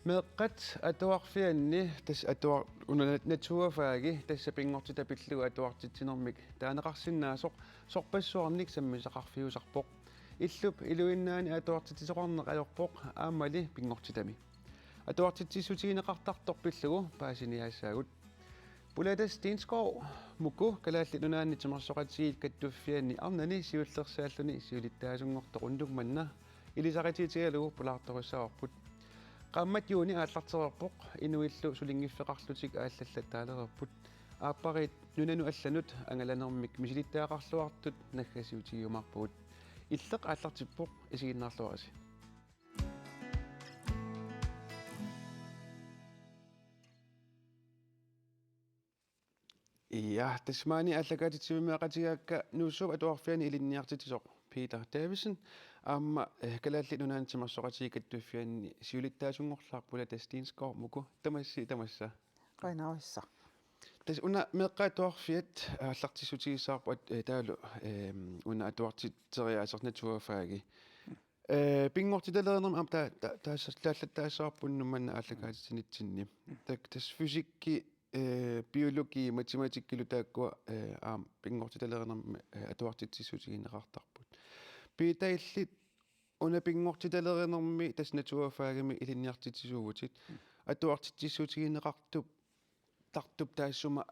meeqqat atuarfianni tas atuar naturfaagi tassa pingortitapillugu atuartitsinermik taanaqarsinnaasoq sorpassuarnik sammisaqarfiusarpoq illup iluinnaani atuartitisoqarneq ajorpoq aammali pingortitami atuartitsissutigineqartartorpillugu paasiniaassaagut Pulatas Steenskov muku kalaalli nunaanni timersoqatigiit kattuffianni arnani siullersaalluni siulittaasungortoq undugmanna ilisaqatiitigalugu pulaartorussaarput qammat yuuni aallartererpoq inuillu sulingiffeqarlutik aallallataalererput aappariit nunanu allanut angalanermik misilittaaqarluartut naggasiutigiumarpugut illeq aallartippoq isiginnaarluarasi Ja, tasmaani allakaatitsimimeaqatigaakka nuussup atuarfiani ilinniartitisoq Peter Davison amma kalaalli nunaantimersoqatigi kattuffianni siulittaasungorlaarpula Steenskov muku tamassa qainarissa tas una meeqqaatuarfiat aallartissutigissaarpat taalu una atuartitteriaasernaturfaagi pingortitaleernerm am taallattaassаарpunnumanna allakaatitsinitsinni tak tas fysikki biologi matematikkilu taakkua pingortitaleernermi atuartitsissutigineqartarput piitaillit una pingortitaleernermi tas naturfaagami ilinniartitisuugutit atuartitsissutigineqartup tartup taassuma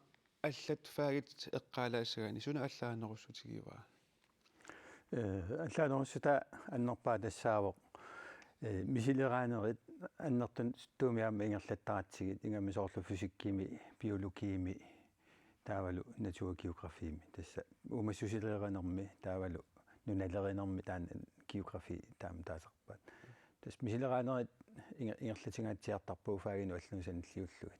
аллат фаагит эққалаассагаани суна аллааанерусутигиваа аллаанерусута аннерпаа тассаавоқ мисилераанерит аннертун туумиаама ингерлаттаратсигит ингамисоорлу фисиккими биологиими таавалу натургеографиими тасса умассусилеранерми таавалу нуналеринерми таана географи таама таасерпаат тас мисилераанерит ингерлатингаатсиартарпуу фаагину аллунусаниллиуллугит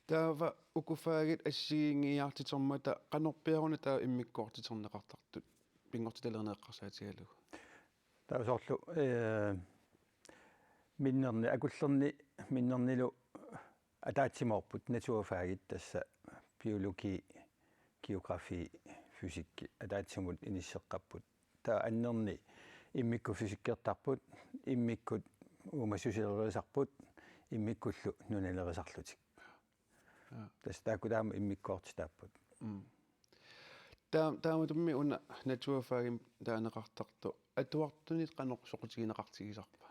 таава укуфаагит ассигингиартитермата канорпиаруна таа иммиккоортитернеқартартут пингортиталернеэққарсаатигалугу таасоорлу миннерни акуллернилу атаатсимоорпут натурфаагит тасса биологи географи фисикки атаатсимут иниссеққаппут таа аннерни иммикку фисиккертарпут иммиккут умассусилерисарпут иммиккуллу нуналерисарлутик тас таакудаама иммиккоортитааппут тааматумми уна натурфаагим таанеқартарту атуартунит канорсоқутигинеқартигисарпа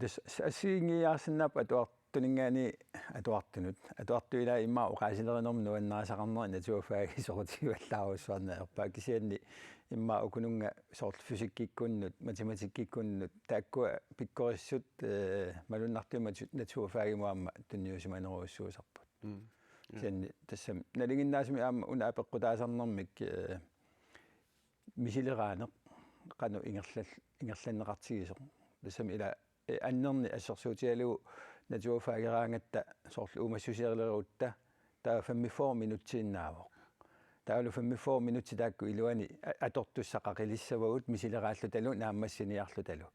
тас ассигингиаарсиннаап атуартунингаани атуартунут атуартуилаа иммаа оқаасилеринерм нуаннаасақарнери натурфааги соқутигиваллааруссуарна ерпаа кисианни иммаа укунунга сорт фисиккиккуннут математиккиккуннут тааккуа пиккориссут малуннартума натурфаагимуамма тунниусиманеруссуусарпут кисианни тассам налигиннаасми аама уна апеққутаасарнэрмик мисилераанеқ qaну ингерланнеқартигисоқ тассам ила аннерни ассерсуутигалугу натурфаагераангатта соорлу умассусиерлеруутта таа 54 минутсииннаавоқ таалу 54 минутси таакку илуани атортуссақақилиссавагут мисилерааллу талу нааммассиниарлу талу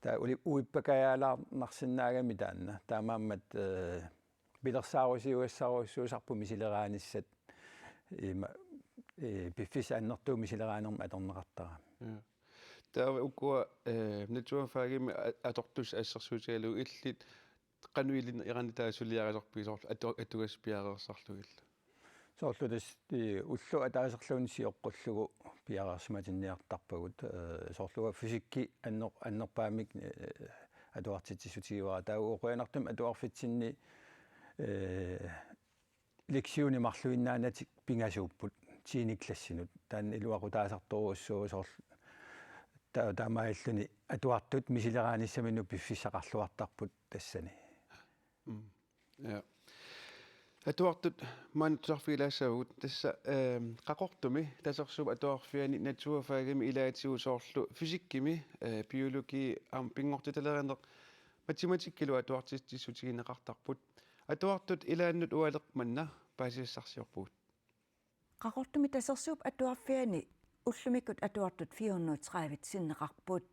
таа ули уиппакаяалаарнарсинаагами таанна таамааммат билерсаарусиуассааруссуусарпу мисилерааниссат има биффис аннертуу мисилераанерма аторнеқартара таа укуа натурфаагими атортус ассерсуутигалугу иллит кануилин иранитаасулиарисорпигисоорлу атугаспиареерсарлугилла соорлу тас уллу атаасерлуун сиоққуллугу пиараарсиматинниартарпагут соорлуга фисикки аннерпаамик атуартитсисутигивара таа уқуянартум атуарфитсинни лексиуни марлуиннаанатик пингасууппут тииниклассинут таан илуақутаасарторуссуу соорлу таамаиллуни атуартут мисилерааниссамину пиффиссақарлуартарпут тассани я атуартут манутсарфилаассагут тасса қақортуми тасерсуп атуарфиани натурфаагими илаатигу соорлу фисиккими биологи ам пингортиталеринеқ математиккилу атуартиссутигинеқартарпут атуартут илааннут уалеқманна паасиассарсиорпуут qaqortumi tasersuup atuarfiani ullumikut atuartut 430 sinneqarput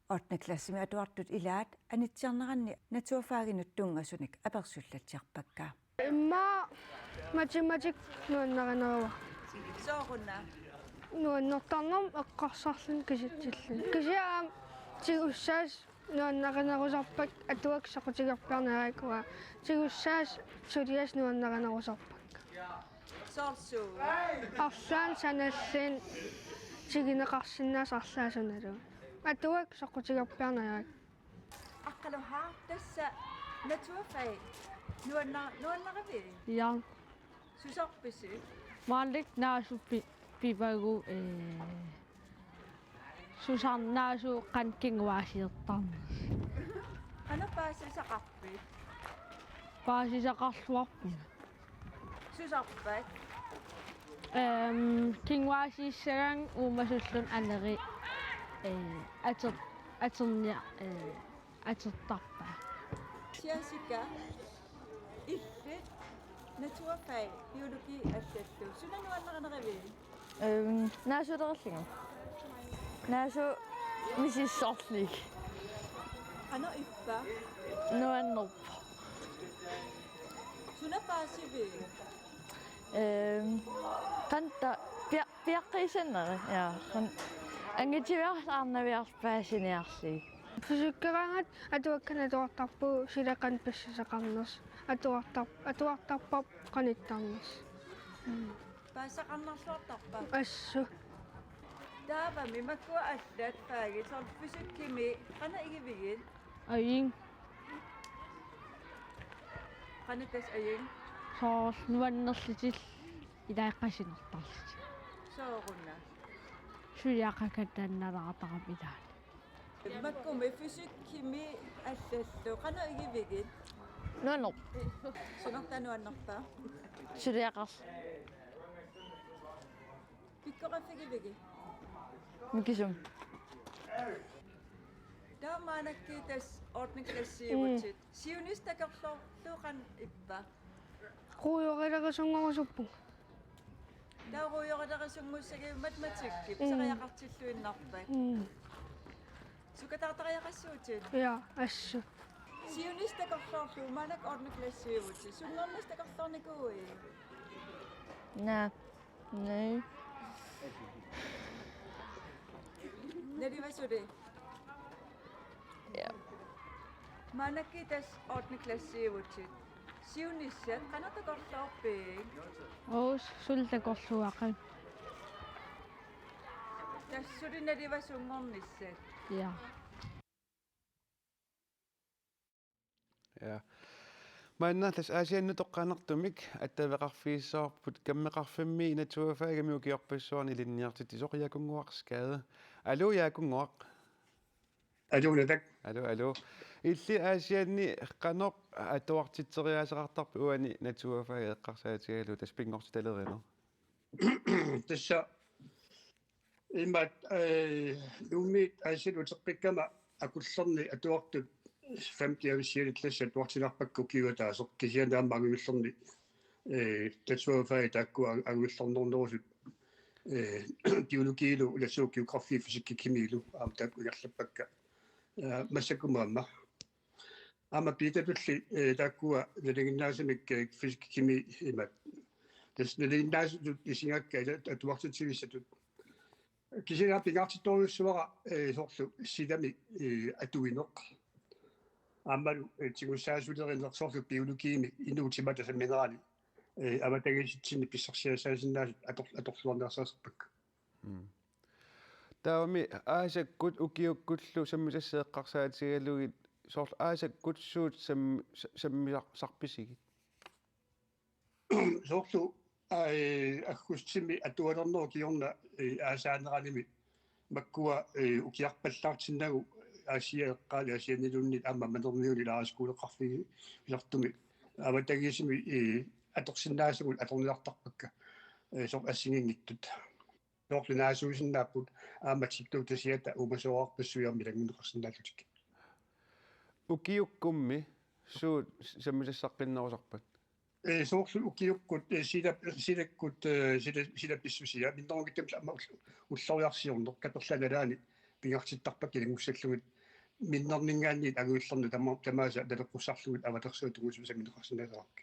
8. klassimi atuartut ilaat anitsiarneranni naturfaaginut tuungasunik apersullatsiarpakka imma matematik nuannaranerawa soorunna nuannertarnerm eqqarsarlun kisitsillun kisiaam tigussaas nuannaqanarusarpak atuak soqutigarparneraikua tigussaass sulias nuannaqanarusarpak Soorsu. arlaan sanallin tigineqarsinnaas arlaasunnalu atuak soqutigarparneraik Aqaluha tassa naturfag. Nuannaqavi. Ja, Susorpisu. vanligt naasu pipagu susarnaasu qankinguaasiirtarna. Ano paasisaqarpi? Paasisaqarluarpuna. Susorpak. Kinguaasiissagan uumasullun aneri aternia atertarpa. Siasika. Illit. Naturfag. Biologi allattu. Suna nuannaqanaqavi. Naasuderallinga. Naasu misissorlik. Ano ippa. Nuannerpa. Suna paasivi. Qanta piaqqisanneri ja angitiviarsaarnaviarpaasiniarli. fysiikkarangat atuakkanatuartarpu silaqan passisaqarners atuartarpap qanittarners Paasaqarnarluartarpa. assu Taava mimakkua allat faagi. Soor fysikkimi. Qana igivigin. Aying Qanatas aying. soor nuannerlitil ilaaqqasinertarli. Soorunna. Suliaqakatannalaqataqapilaani. Makkumi fysikkimi allallu. Qana igivigin. Nuannerp Sunortanuannerpa. suliaqars Pikkorafigivigi. mikisum. Taamaanakkiitas ordnikklassiivutsit. Siunistakorlorluuqan ippa. quuyoqilaqasunngorusuppu Tauruyoqalaqasungussagi matematikki. Pisaqayaqartilluinnarpak. Sukatartariaqassuutit. ja assu Siunistakorlorlu maanak ordnikklassiivutsit. Sunnornistakorlornikui. Nää. Nej. Narivasuri. Ja. Maanakkiitas ordnikklassiivutsit. Siunissat qanatakorlorpiik. Oos sultakorluaqan. Tassuri narivasungornissat. Ja. Ja. Maannaallas aasiannu toqqaanartumik attavеqarfiissaarput kammeqarfimmi inatuafaagami ukiorpassuarni linniartit isoqiakunguarskade. Alu yaakunguaq. Aluunatak Alu. Illi aasianni qanoq atuartitseriaasaqartarpu uani natuafaagi eqqarsaatigalu taspingortitalerino. tassa immat luummiit aasiluteqqikkama akullerni atuartut 50-avisialillassa tuartinarpakku kiuataasoq kisianaammaangimillerni tatuafaagi taakkua aguillernernerusut biologiilu ulasuu geografi fysikki kimiilu aam taakku igarlappakka массакумаама ама питапилли тааккуа налигиннаасамик физик кими имат тэс налигиннаасут исингакка атуартитсивиссатут кисина пингартитторюссуара соорлу сидами атуинеқ аммалу тигуссаасулериннер соорлу биологиими инуутимата самминерани аматагиситсини писсарсиасаасиннаасут аторлуарнерсаасерпак Taami aasakkut ukiukkullu sammisasseeqqarsaatigalugi soorl aasakkutsuut sammisarpisigit. Soorlu аггустими атуалернеру киорна аасаанераними маккуа укиарпаллаартиннагу аасиаэққаали асианилуннит аама манерниуни лааскуулеқарфиги илартуми аватагисими аторсиннаасагул аторнилартарпакка сор ассигингиттут Norlinasuusinnaaput aamatsittuutasiata umasooarpassuiarmi languneqarsinnaallutик. Ukiukkummi suut sammisassaqinnerusarpat. Soorlu ukiukkut silapissusia minnerungittam amma ulloriarsiorner kaperlanalaani pingartittarpak ilangussallugut minnerningaanniit aguillernu tamaasa nalequssarlugut avatersuutungusu sammineqarsinnaasaraq.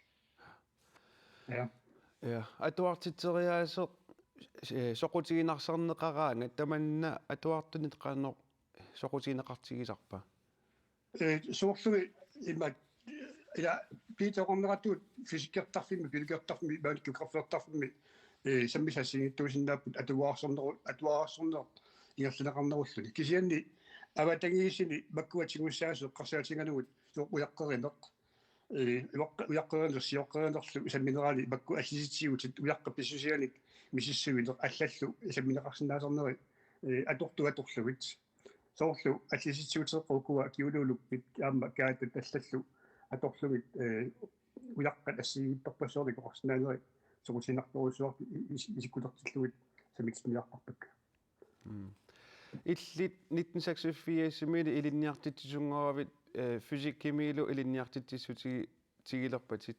Ja, atuartitseriaaseq soqutigineqarsaarneqaraanga tamanna atuartunit qaannoq soqutigineqartigisarpa. суорлуги има ила питеқорнератуут физиккертарфимми пилукертарфимми маани географиертарфимми саммисассигиттуусиннааппут атуаарсорнеқ ингерлинеқарнеруллуни кисианни аватангиисини маккуатингуссаасу эққарсаатинганугут уяққеринеқ уяққеринерсиоққеринерлу самминерали макку аллиситсигутит уяққапписсусианик мисиссуинеқ аллаллу самминеқарсинаасорнери аторторлугит соорлу аллиситсигутеққукуа киулуулуппит аама каатат аллаллу аторлугит уяққат ассигиттарпассуарли коқарсинаанери согутинарторуссуар исиккутертиллугит самиксмиартарпак Illit 1986 simili ilinniartitsisunngeravit fysikkimiilu ilinniartitsissutigilerpatit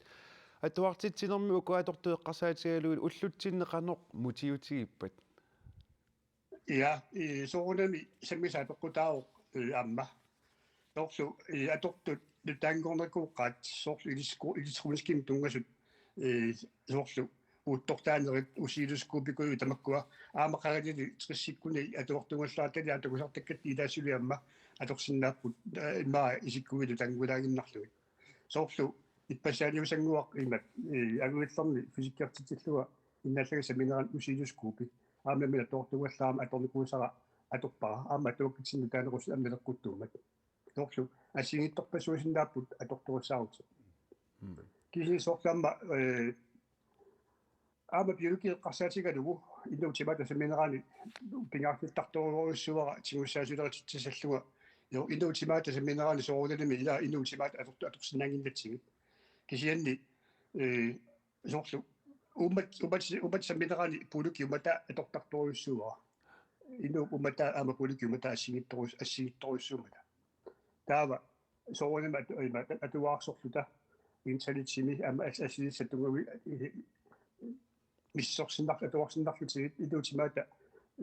atuartitsinermi ukuatortueqqarsaatigaluit ullutsinneqanoq mutiutigippat ja soorunami sammisaapekqutaaroq aamma torlu atortut taangornerkuuqqaat soorlu ilisrumiskim tungasut soorlu uuttortaanerit usiiluskuupikuyu tamakkua aamaqarilili trissikkuni atuortungallaatali atakusartakkat ilaasuliamma atorsinnaapпут имаа исиккуилу тангулаагиннарлугит соорлу иппасаалиусангуақ имат агуиллерни физиккертитиллуга иннааллага саминеран усиилускуупи аамамила тоортугаллаама аторникуусара аторпара аама тууккитсинну таанерус аммилеққуттуумат соорлу ассигитторпасуусиннааппут аторторуссаарути киси соорламма аама биологиэққарсаатигалугу иннуутимата саминерани пингаартиттарторуоруссуара тигуссаасулеритсаллуга иннуутимата саминерани сооруланими ила иннуутимата аторсинаангиннатсигит кисианни соорлу умат саминерани пулуки умата атортарторуссуара инну умата аама пулуки умата ассигитторуссуумата таава соорулама атуаарсорлута инталитсими аама ассисаттугави миссорсиннар атуарсиннарлутигит илуутимаата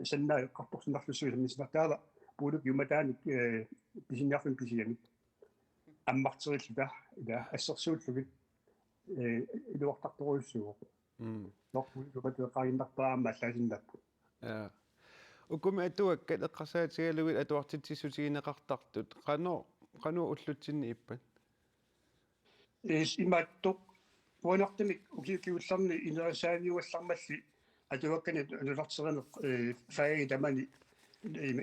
саннаа эққарторсиннарлуссуи миснартаава пулук юматааник писинниарфин писиамит аммартериллута ила ассерсууллугит илуартарторуйссуо норпулук юматеқариннарпаама аллаасиннаппу укуми атуаккат эққарсаатигалуит атуартитсисутигинеқартартут qanu ullutsinni ippat имааттоқ пуанартамик укиулларни инерсааниуаллармалли атуаккани нулартеринеқ фааги тамани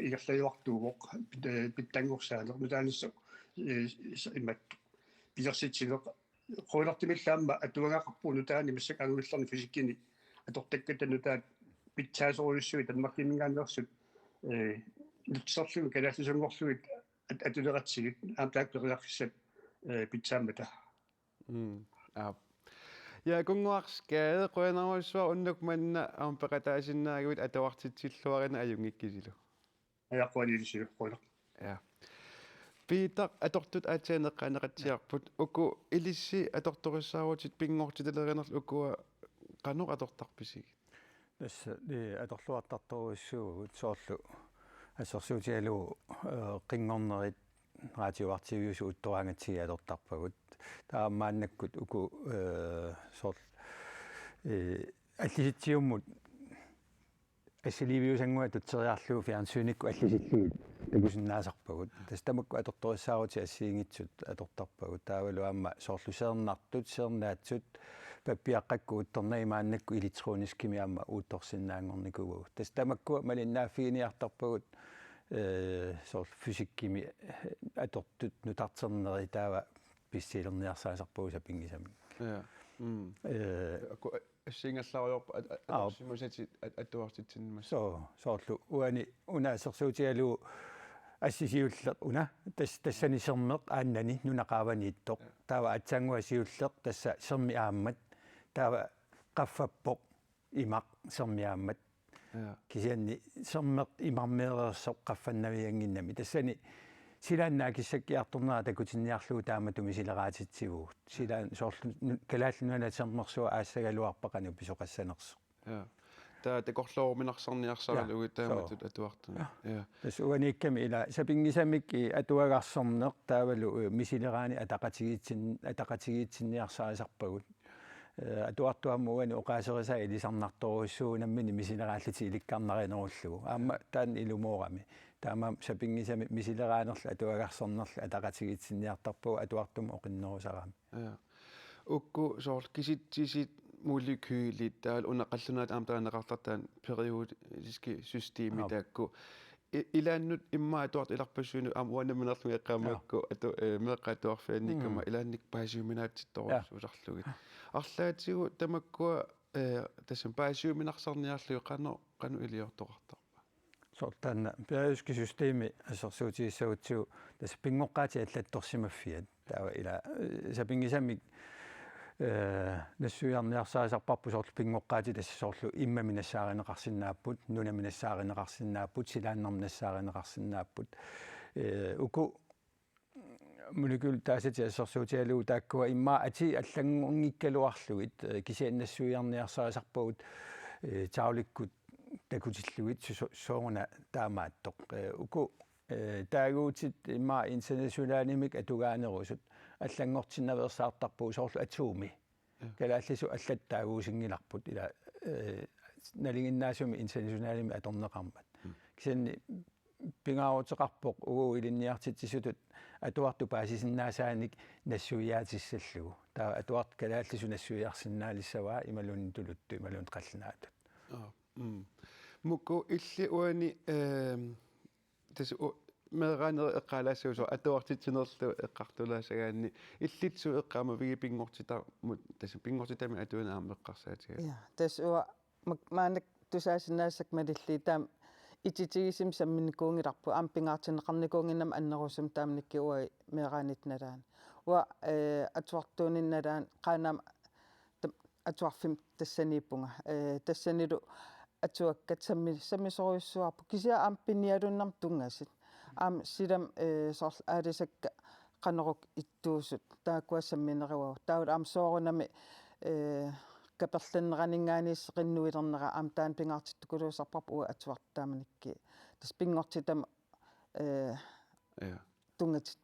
игерлаюартуугоқ питтангорсаанер нутааниссо имат пилерситсинеқ қуунартимиллаама атуагақарпуу нутаани массак агуулларни физиккини атортакката нутаат питсаасоруйуссуи танмаккимингаанерсут нутсерлуги калааллусунгорлугит атулератсигит аамтаакпериарфиссат питсаамата Ja kunguars skade qønarussua unnuk manna aampeqataasinnaaguit atuartitsilluarina ajungikkisilu. Ajaqquanilisilu qula. Ja. Peter atortut aataaneqqaneqatsiarput uku ilissi atortorissaarutit pingortitaleриnerlu ukua qanu atortarpisig. Tässä atorluartartoruissuugut soorlu assersuutialu qingornerit raatioartiviusu uttoraangatsigi atortarpagut таамааннаккут уку сорл аллиситсиуммут ассиливиусангуа тутсериарлуу фиансууникку аллисиллугит такусиннаасарпагут тастамакку аторториссаарути ассиингитсут атортарпагут таавалу аама соорлусернартут сернаатсут паппиаққакку утторнаимааннакку илитроонискими аама уутторсиннаангорникугу тастамакку малиннааффигиниартарпагут сорл физиккими атортут нутартернери таава писсилерниарсаасарпууса пингисами Ja. Aku singallaruyorpa atorsimusati atuartitsinmas. Sooрлу уани унаасерсуутигалу ассисиуллеқ уна тассанисермеқ ааннани нунақааванииттоқ таава атсаангуасиуллеқ тасса сермиааммат таава qaffappoq имақ сермиааммат кисианни сермеқ имармеерерсоқ qaffannавиангиннами тассани силааннаа киссаккиарторнера такутинниарлуу тааматуми силераатитсигуу силаан соорлу калааллунала сермерсуа аассагалуарпақану писоқассанерсо Ja. Tekorloorminarsorniarsalugut taamatut atuartuna. Ja. тас уаникками ила сапингисамикки атуагарсорнеқ таавалу мисилераани атақатигиитсинниарсаасарпагут atuartuammuani oqaaserisaa ilisarnartoruissuunammi misileraalliti ilikkarnarinerullugu aamma taan ilumuorami taama sapingisami misileraanерла atuagarsernerла ataqatigitsinniartarpuu atuartum oqinnerusarami ukku soorl kisittisit molekyylit taal unaqallunaat aamtaanneqartartaan periodiski systeemi taakku ilaannut imma atuart ilarpassuunu uanaminerlugi eqqaamaakku atu meeqqaatuarfiannikkama ilaannik paasiuminaatittorussuusarlugit арлаатигу тамаккуа тассам паасиуминарсарниарлуги qanu илиортоқартарпа сортаанна периодиски системи ассерсуутигиссагутсуу тасса пингоққаати аллатторсимаффиат таава ила сапингисами нассуиарниарсаасарпарпу соорлу пингоққаати тасса соорлу иммаминассааринеқарсинааппут нунаминассааринеқарсинааппут силааннарминассааринеқарсинааппут уку molekyl taasati assersuutialuu taakkua imma ati allangungikkaluarlugit kisiannassуiarniarsaasarpugut taaulikkut takutillugit sooruna taamaattoq uku taaguutit imma internationaalimik atugaanerusut allangortinnaversaartarpuu soorlu atuumi kalaallisu allattaaguusingilarput ila nalinginnaasumi internationaalimi atorneqarmat kisianni pingaarutiqarpoq ugu ilinniartitsisutut atuartu paasisinnaasaannik nassuiaatissаллугу таа atuart kalaallisu nassuiarsinnaalissavaa imalun tuluttu imalun qallinaatut mukku illi uani tasu meeqaaneri eqqaalaassuusor atuartitsinerlu eqqartulaasagaanni illitsu eqqaama vigipingortitarmut tasu pingortitami atuuna aammeqqarsaatiga ja tas uа maanak tusaasinnaassak malilli taam ititigisim samminikuungilarpu aampingaartinneqarnikuunginnam annerusum taamnikki uai meeqaanitnalaan uа atuartuuninnalaan qaanaam atuarfim tassaniippunga tassanilu atuakkat sammisoruissuarpu kisia aampinnialunnarm tungasit aam silam soorl aalisakka qaneruk ittuusut taakkuassammineruau taul aam soorunami kaperlanneraningaanisseqinnuilernera aam taan pingaartittukuluusarparpu uа atuartaamanikki tas pingortitam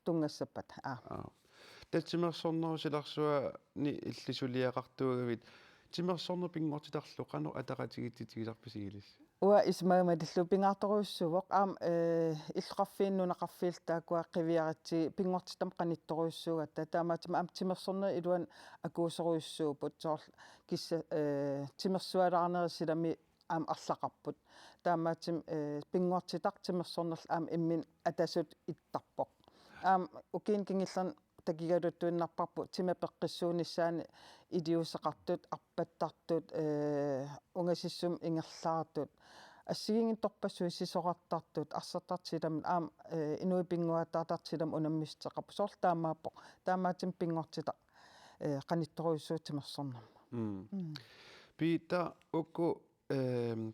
tungassappat tatsimерсорнерусиларсуа ни иллисулиақартуугавит тимерсорнер пингортитарлу qanu атақатигиттитигиларпасигилис уа исмаамаллу пингаарторуйуссувоқ аам иллеқарфииннунақарфиил таакуаққивиарати пингортитам қанитторуйуссуугатта таамаатима аам тимерсорнер илуан акуусеруйуссуупут соорл кисса тимерсуалаарнерисилами аам арлақарпут таамаатим пингортитақ тимерсорнерл аам иммин атасут иттарпоқ аам укиин кингиллерн такигалуттуиннарпарпу тимапеққиссуунissaани илиусеқартут арпаттартут унгасиссум ингерлаартут ассигингитторпассуи сисоқартартут арсертартилам аам инуипингуатаартартилам унаммистеқарпу соорлу таамааппоқ таамаатим пингортита qanittoruissuutimersornam Peter ukku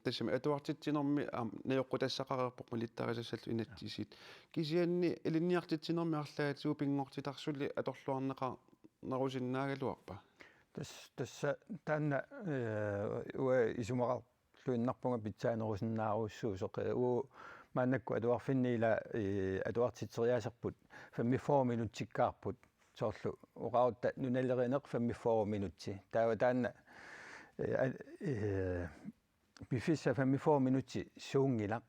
tassami atuartitsinermi najoqqutassaqarerpoq milittarisasallu inattisit kisianni ilinniartitsinermi arlaatigu pingortitarsulli atorluarneqa narusinnaagaluarpa tassa taanna ua isumaqarluinnarpunga pitsaanerusinnaaruussuusoq uu maannakku atuarfinniila atuartitseriaserput 45 minuttikkaarput soorlu uqautta nunallerineq 45 minutti taava taanna bifissa 45 minutti suungilaq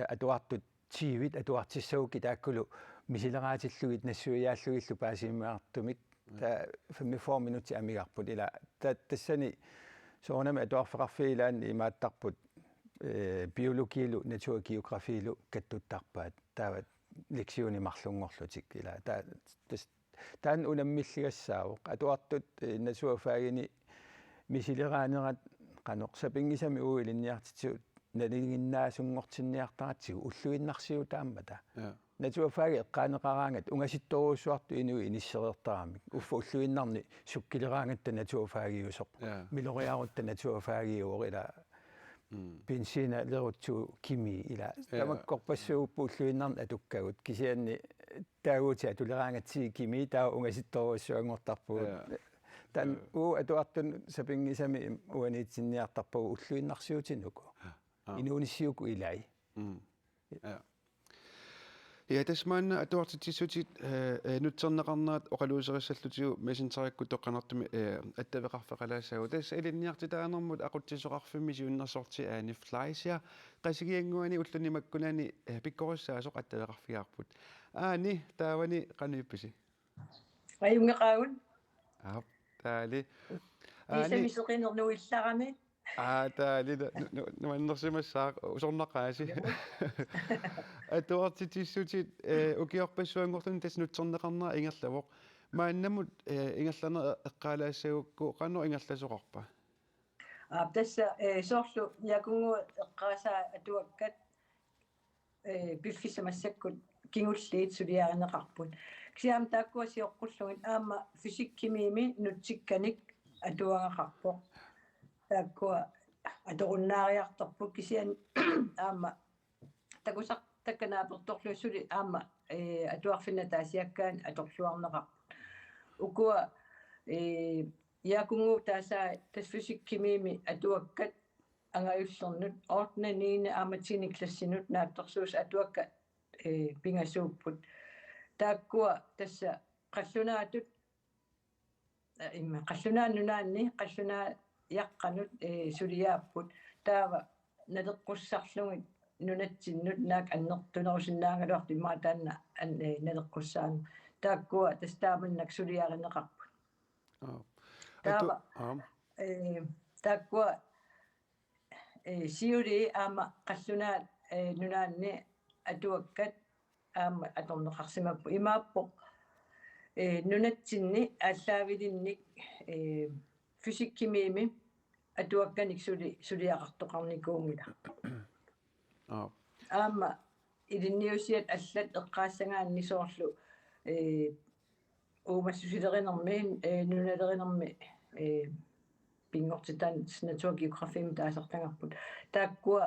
atuartut tiivit atuartissauki taakkulu misileraatillugit nassuiaallugillu paasimaartumik ta 45 minutti amigarput ila tassani soornami atuarfeqarfiilaanni imaattarput biologiilu naturgeografiilu kattuttarpaat taava leksiunimarlungorlutik ila taan unammilligassaavuq atuartut nasuafaagini misileraanеrat qaноqsapingisami uilinniartitsuut nalinginnaasungortinniartaratsigu ulluinnarsiu taammata natuafaagi eqqaaneqaraangat ungasittoruussuartu inui inisserertaramik uffa ulluinnarni sukkileraangatta natuafaagiusoq miloriarutta natuafaagiuor ila bensiina lerutsu kimi ila tamakkorpassuuppu ulluinnarni atukkagut kisianni taaguuti atuleraangatsi kimi taa ungasittoruussuangortarpugut tan atuartun sapingisami uaniitsinniartarpagu ulluinnarsiutinuku inuunissiuku ilai Ja tasmaanna atuartitsisutit nutserneqarnaat oqaluuserissallutigu messengerikku toqqanartumi attaveqarfeqalaassaagu tassa ilinniarti taanermut aqutsisoqarfimmi siunnersorti aani flysia qasigianguani ullunimakkunani pikkorissaasuq attaveqarfigaarput aani taawani qanuippisi Ajungeqaagun taali isamiseqinernuillaqami taali nuannersimassaa usornaqaasi atuartitsisutit ukiorpassuangorlun tas nutserneqarnaa ingerlavoq maannamut ingerlana eqqaalaassagukku qanno ingerlasoqarpa tassa soorlu yakungu eqqaasaa atuakkat piffisamassakut kingulliit suliaaneqarput kisiam taakkua sioqqullugut aamma fysikkimiimi nutsikkanik atuangaqarpoq taakkua atoqunnaariartarput kisian aamma takusaq takkanaapertorluussuli aamma atuarfinna taasiakkaan atorluarneqarput ukua yakungu taasaa tas fysikkimiimi atuakkat angayullernut ordnaniine aamatsiniklassinut naattorsuus atuakka pingasuupput taakkua tassa qallunaatut imma qallunaannunaanni qallunaa yaqqanut suliaapput taava naleqqussarlugit nunatsinnut naak annertunerusinnaangaluartu imma taanna naleqqussaanu taakkua tastaamannak suliarineqarput taava taakkua siuli aama qallunaat nunaanni atuakkat aama atorneqarsimappu imaappoq nunatsinni ааllaавилинник fysikkimiimi atuakkanik suliaqartoqarnikuungila aama ilinniusiat аллат эққаассагаанни соорlu uumassusilerinermi nunalerinermi pingortitan naturgeografim taasartangarput taakkua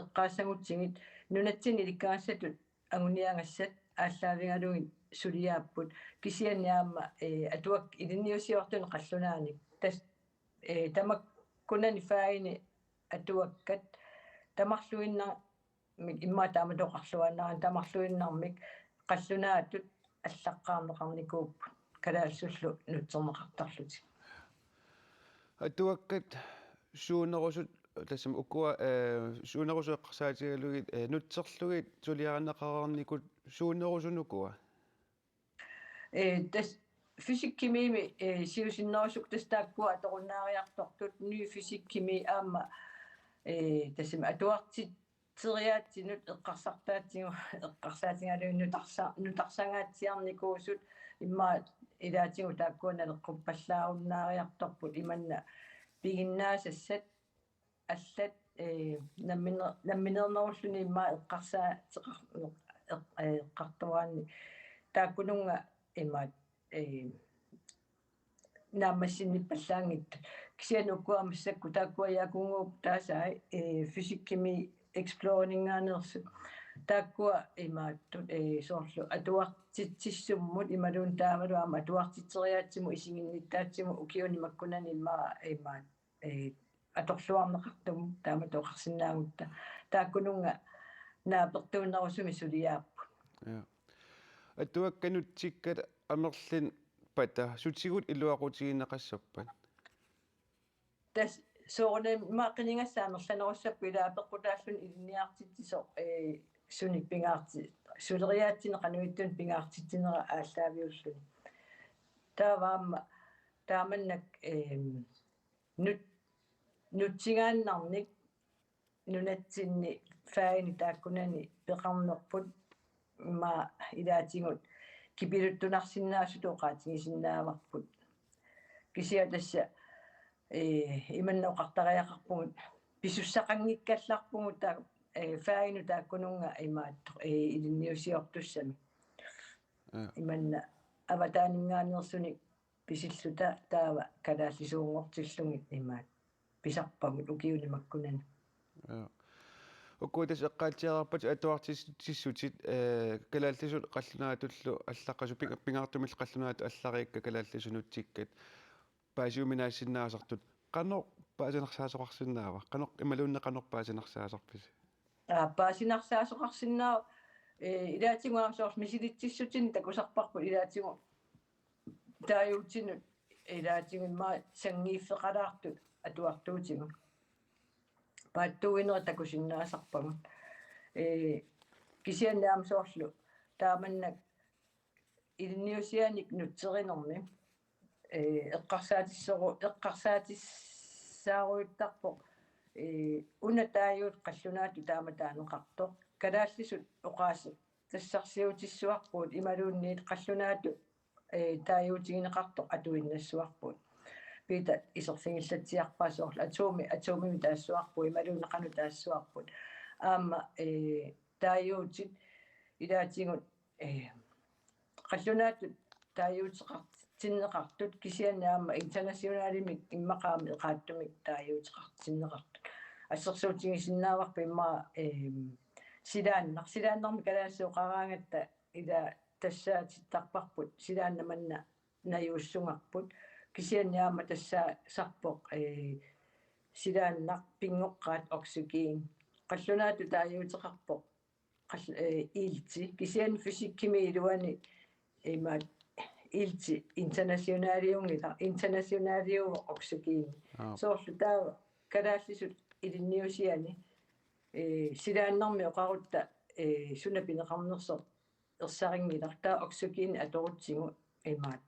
эққаассагутсигит нунатсини иликкаассатут агуниангассат ааллаавингалугит сулиааппут кисианниаама атуак илинниусиортун қаллунааник тас тамаккунани фаини атуаккат тамарлуинна имма тааматоқарлуаннаран тамарлуиннармик қаллунаатут аллаққарнеқарникууппут калаассуллу нутсернеқартарлути атуаккат суунерусут тассам уккуа суунерусуэққарсаатигалугит нутсерлугит сулиаранеқарарникут суунерусунукуа тас fysikkimiimi siusinnerusuk tastaakkuа аторунаариартортут ny fysikkimi аама тассам атуартит teriaatsinut нутарсангаатсиарникуусут имма илаатигу тааккуаналеққуппаллааруннаариарторпут иманна пигиннаассат аллат намминернеруллуни имма эққартуаанни тааккунунга имма наамассинниппаллаангит кисиануккуамассакку тааккуаяакунгууп таасаа fysikkimi exploringaanерсут тааккуа имааттут соорлу атуартитсиссуммут ималуун таамалуама атуартитсериаатсиму исигинниттаатсиму укиунимаккунани имаат аторлуарнеқартум тааматоқарсинаагутта тааккунунга наапертууннерусуми сулиааппу атуакканутсиккат амерлин пата сутсигут илуақутигинеқассаппат тас соорне мааққинингассаамерланеруссаппу илаапеққутааллун илинниартитсисо суник пингаарти сулериаатсинеқануиттун пингаартитсинера ааллаавиуллуни тааваама тааманнак нутсигааннарник нунатсинни фаини тааккунани пеқарнерпут ма илаатигут кипилуттунарсиннаасутоқаатигисиннааварпут кисиа тасса иманнеоқартариақарпугут писуссақангиккалларпугут таа фаину тааккунунга имаат илинниусиортуссами иманна аватаанингаанерсуни писиллута таава калааллисуунгортиллугит имаат писарпамут укиунимаккунани уккуутас эққаатсиарарпат атуартиссутит калааллисут қаллунаатуллу аллаққасу пингаартумил қаллунаату аллариикка калааллисунутсиккат паасиуминаассиннаасартут qanor paasinersaasuqarsinnaava qanor imaluunne qanor paasinersaasarpis paasinersaasuqarsinnaa илаатингуам соорс мисилитсиссутин такусарпарпу илаатингу тааюутинут илаатингимма сангииффеқалаартут атуартуутингу пааттуинера такусиннаасарпагу кисианнаам соорлу тааманнак илниусианик нутсеринерми эққарсаатиссааруиттарпо унатааюут қаллунаату тааматаанеқартоқ калааллисут оқаасик тассарсиутиссуарпуут ималуунниит қаллунаату тааюутигинеқартоқ атуиннассуарпуут пита исерфингиллатсиарпаасоорлу атуумими таассуарпу ималуунеқану таассуарпут аама тааюутит илаатингут қаллунаату тааюутеқартиннеқартут кисианнаама интернационалимик иммақаами эқааттумик тааюутеқартиннеқартут ассерсуутигисиннааварпа имма силааннарми калаассуоқараангатта ила тассаатиттарпарпут силааннаманна наюуссунгарпут кисианнаама тассаа сарпоқ силааннар пингоққаат оксигин қаллунаату тааюутеқарпоқ илти кисиан фисиккими илуани имаат илти интернационалиу оксигин соорлу таа калааллисут илинниусиани силааннарми оқарутта сунапинеқарнерсо ерсарингилар таа оксигин аторутсигу имаат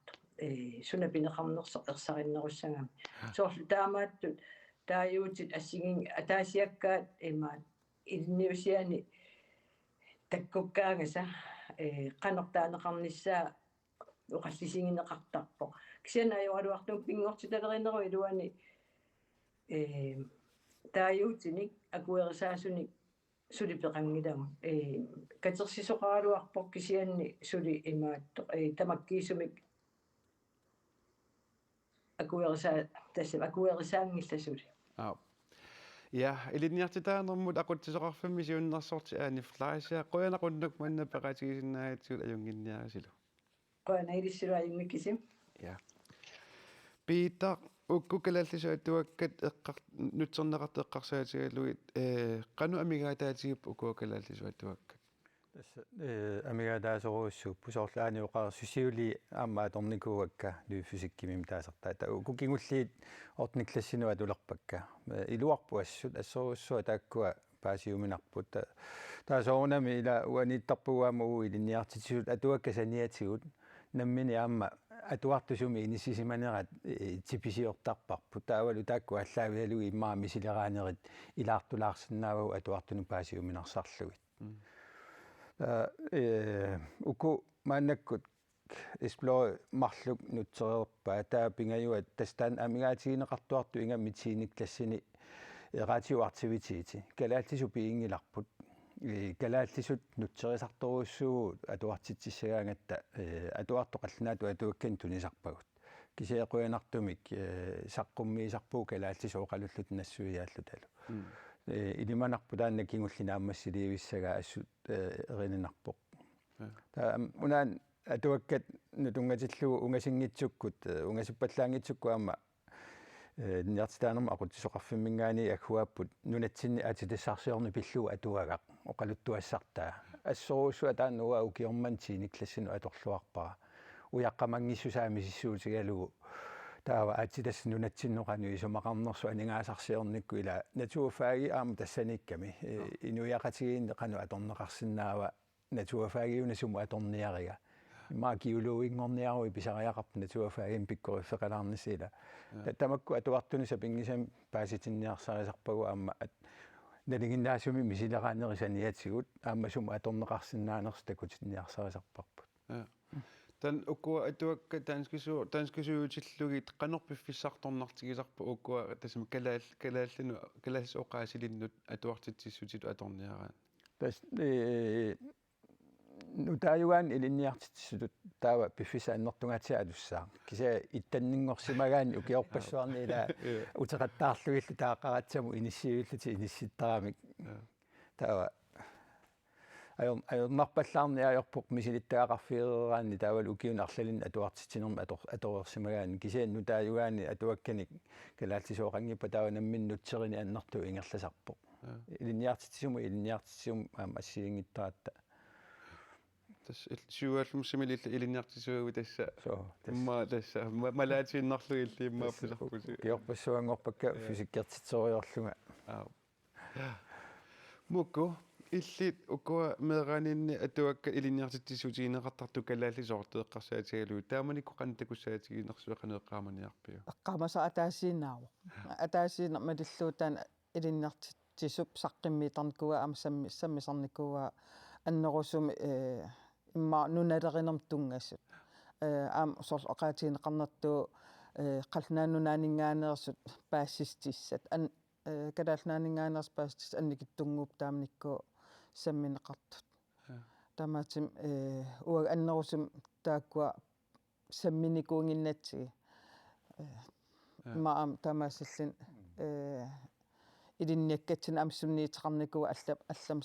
сунапинеқарнерсо ерсариннеруссагами соорлу таамааттут тааюутит ассигин атаасиаккаат имаат илинниусиани таккуккаагаса qanорtaanеқарниссаа уқаллисигинеқартарпо кисианааюалуартум пингортиталеринеру илуани тааюутиник акуерисаасуник сулипеқангилагу катерсисоқаралуарпо кисианни сули имаатто тамаккиисумик акуерисаангилласули Ja, илинниартитаанермут ақутсисоқарфамми сиуннарсорти аанифлаасиа қоянақуннук манна пеқатигисиннаатсуут аюнгинниарисилу қоянаилиссилу аюнгиккисим ja Peter уккукалаллису атуаккат эққар нутсернеқарту эққарсаатигалуит қану амигаатаатигип уккукалаллису атуаккат тасса амигаатаасоруссууппу соорлаани оқар сусиули ааммааторникууакка нуиффисиккимим таасартаа та укукингуллиит ортниклассинуа тулерпакка илуарпу ассут ассоруссуа тааккуа паасиуминарпут таасоорунами ила уаниттарпугаама илинниартитсуут атуакка саниатигут наммини аама атуартусуми иниссисиманерат типисиортарпарпу таавалу таакку аллаавиалуи иммаами силераанерит илаартулаарсинаавау атуартуну паасиуминарсарлугит уку мааннаккут explore марлук нутсерерпаа таа пингаюат тастан амигаатигинеқартуарту ингаммитсииник классини ratioaktiviteeti kalaallиsu piingilарпут kalaаллисут нутсерисарторуссуу атуартитсисагаангатта атуартоқалланаату атуаккан тунисарпагут кисеэқуянартумик саққуммиисарпуу калааллису оқалуллут нассуиааллу талу илиманарпу таанна кингуллинааммассилиивиссага ассут эрининарпоқ та унаан атуаккат нутунгатиллугу унгасингитсуккут унгасиппаллаангитсуккуама ньяртитаанерма aquttisoqarfimmingaani akhuapput nunatsinni atitassarsiorni pillugu atuagaq oqaluttuassartaa assoruussua taannuga ukiormantiinikklassinu atorluarpara uyaqqamanggissusaami sissuutigalugu taava atitas nunatsinnoqanu isumaqarnersu aningaasarsiornikku ila natuafaagi aamu tassaniikkami inuyaqatigiinne qanu atorneqarsinnaava natuafaagiuna sumu atorniariga maakiuluingorniarui pisariaqarp natuafaagin pikkorifeqalarnisila tamakku atuartuni sapingisam paasitinniarsariasarpagu aamma nalinginnaasumi misileraannerisaniatigut aammasum atorneqarsinnaanersu takutinniarsariasarparput tan ukkua atuakka taanskisuutillugit qanorpiffissartornartigisarpu ukkua tasma kalaallinu kalaalsoqaasilinnut atuartitsissutitu atorniaraan tas nutayuan ilinniartitsutut taava piffisaannertungatia alussaa kisa ittanninngorsimagaani ukiorpassuarni ila uteqattaarlugillu taaqaratsamu inissiuilluti inissittaramik taava ajornarpallaarni ajorpoq misilittaaqarfiireraanni taaval ukiun arlalin atuartitsinerma atorersimagaani kisa nutayugaani atuakkanik kalaallisuoqangippa taava namminnutserini annertu ingerlasarpoq ilinniartitsum aama assilingittaratta тас сюаллумсимили илинниартисуагу тасса so имма тасса малаатииннарлу илли пиларпуси киорпассуангорпакка фисиккертитсориорлунга мукку иллит укуа меэраанинни атуакка илинниартиттисутигинеқартарту калааллисоортеэққарсаатигалуу тааманикку қантакуссаатигинерсуақанеэққааманиарпиу аққамаса атаасииннааву атаасиина малиллуутаан илинниартисуп саққиммииторникуа саммисарникуа аннерусуми имма нуналеринерм тунгассут аам сорл оқаатигинеқарнертуу қалнааннунаанингааneersut паассистиссат калаалнаанингааneers паассис анникиттунгууп таамникку самминеқартут тамаатим уаг аннерусум тааккуа самминикуунгиннатсиги маам тамаассиллин илинниаккатсин амсунниитеқарникуа аллам